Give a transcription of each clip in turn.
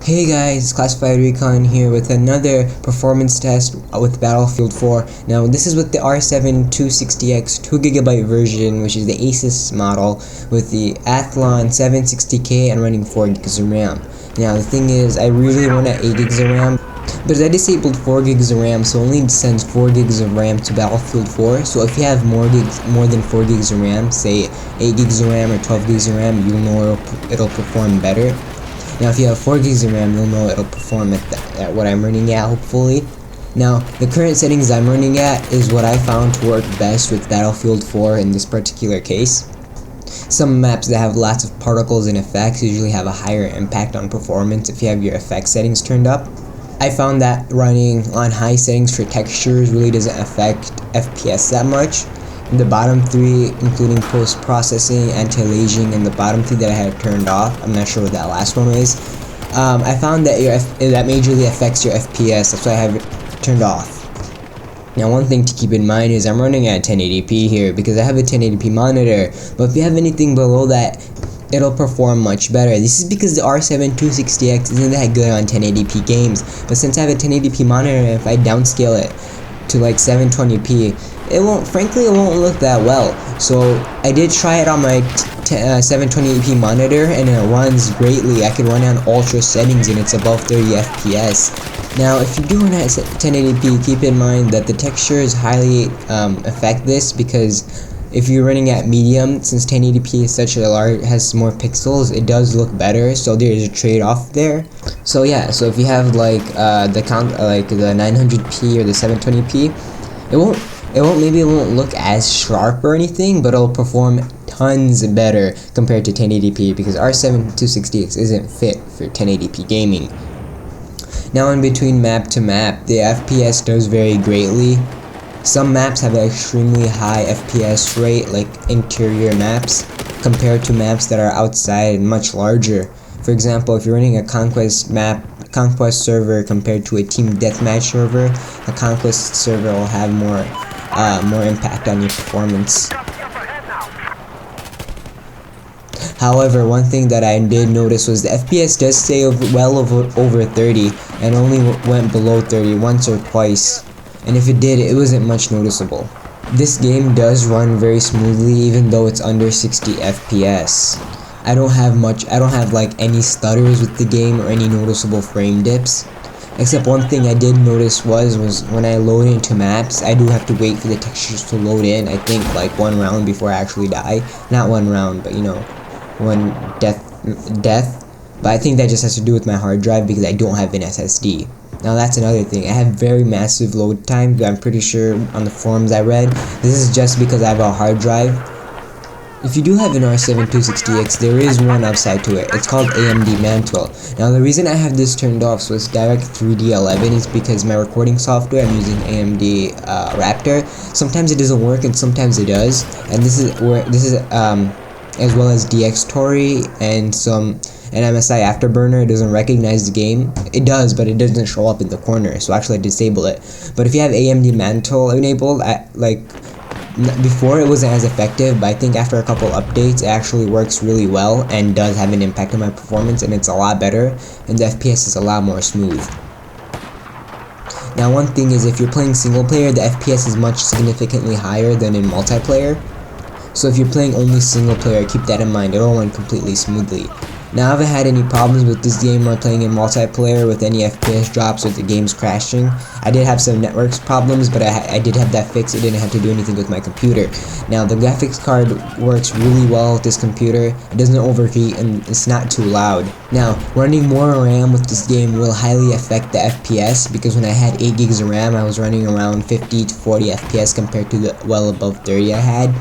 Hey guys, Classified Recon here with another performance test with Battlefield 4. Now this is with the R7 260X 2GB version, which is the Asus model, with the Athlon 760K and running 4GB of RAM. Now the thing is, I really run at 8GB of RAM, but I disabled 4GB of RAM, so it only sends 4GB of RAM to Battlefield 4. So if you have more than 4GB of RAM, say 8GB of RAM or 12GB of RAM, you'll know it'll perform better. Now if you have 4GB of RAM, you'll know it'll perform at what I'm running at, hopefully. Now, the current settings I'm running at is what I found to work best with Battlefield 4 in this particular case. Some maps that have lots of particles and effects usually have a higher impact on performance if you have your effect settings turned up. I found that running on high settings for textures really doesn't affect FPS that much. The bottom three, including post-processing, anti-aliasing, and the bottom three that I had turned off, I'm not sure what that last one is, I found that that majorly affects your FPS, that's why I have it turned off. Now one thing to keep in mind is I'm running at 1080p here because I have a 1080p monitor, but if you have anything below that, it'll perform much better. This is because the R7 260X isn't that good on 1080p games, but since I have a 1080p monitor, if I downscale it to like 720p, it won't look that well. So I did try it on my 720p monitor and it runs greatly. I can run on ultra settings and it's above 30 FPS. Now if you do run at 1080p, keep in mind that the textures highly affect this, because if you're running at medium, since 1080p is such a large, has more pixels, it does look better, so there's a trade-off there. So yeah, so if you have like the 900p or the 720p, maybe it won't look as sharp or anything, but it'll perform tons better compared to 1080p, because R7 260X isn't fit for 1080p gaming. Now in between map to map, the FPS does vary greatly. Some maps have an extremely high FPS rate, like interior maps, compared to maps that are outside and much larger. For example, if you're running a conquest server compared to a team deathmatch server, a conquest server will have more impact on your performance. However, one thing that I did notice was the FPS does stay well over 30 and only went below 30 once or twice. And if it did, it wasn't much noticeable. This game does run very smoothly even though it's under 60 FPS. I don't have like any stutters with the game or any noticeable frame dips. Except one thing I did notice was when I load into maps, I do have to wait for the textures to load in, I think like one round before I actually die. Not one round, but you know, one death. But I think that just has to do with my hard drive because I don't have an SSD. Now that's another thing, I have very massive load time, but I'm pretty sure on the forums I read, this is just because I have a hard drive. If you do have an R7 260X, there is one upside to it. It's called AMD Mantle. Now the reason I have this turned off, so it's Direct 3D11, is because my recording software, I'm using AMD Raptor. Sometimes it doesn't work and sometimes it does. And this is as well as DxTory and MSI Afterburner. It doesn't recognize the game. It does, but it doesn't show up in the corner. So actually I disable it. But if you have AMD Mantle enabled, before it wasn't as effective, but I think after a couple updates it actually works really well and does have an impact on my performance, and it's a lot better and the FPS is a lot more smooth. Now one thing is, if you're playing single player, the FPS is much significantly higher than in multiplayer. So if you're playing only single player, keep that in mind, it'll run completely smoothly. Now I haven't had any problems with this game while playing in multiplayer with any FPS drops or the game's crashing. I did have some networks problems, but I did have that fixed. It didn't have to do anything with my computer. Now the graphics card works really well with this computer. It doesn't overheat and it's not too loud. Now running more RAM with this game will highly affect the FPS, because when I had 8GB of RAM I was running around 50 to 40 FPS compared to the well above 30 I had.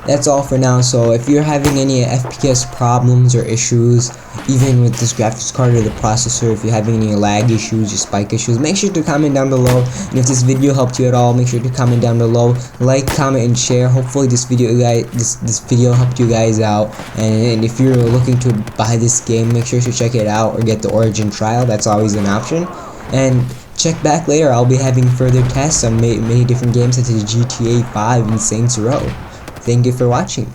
That's all for now. So if you're having any FPS problems or issues, even with this graphics card or the processor, if you're having any lag issues or spike issues, make sure to comment down below. And if this video helped you at all, make sure to comment down below, like, comment, and share. Hopefully this video helped you guys out. And if you're looking to buy this game, make sure to check it out or get the Origin trial. That's always an option. And check back later, I'll be having further tests on many different games such as GTA 5 and Saints Row. Thank you for watching.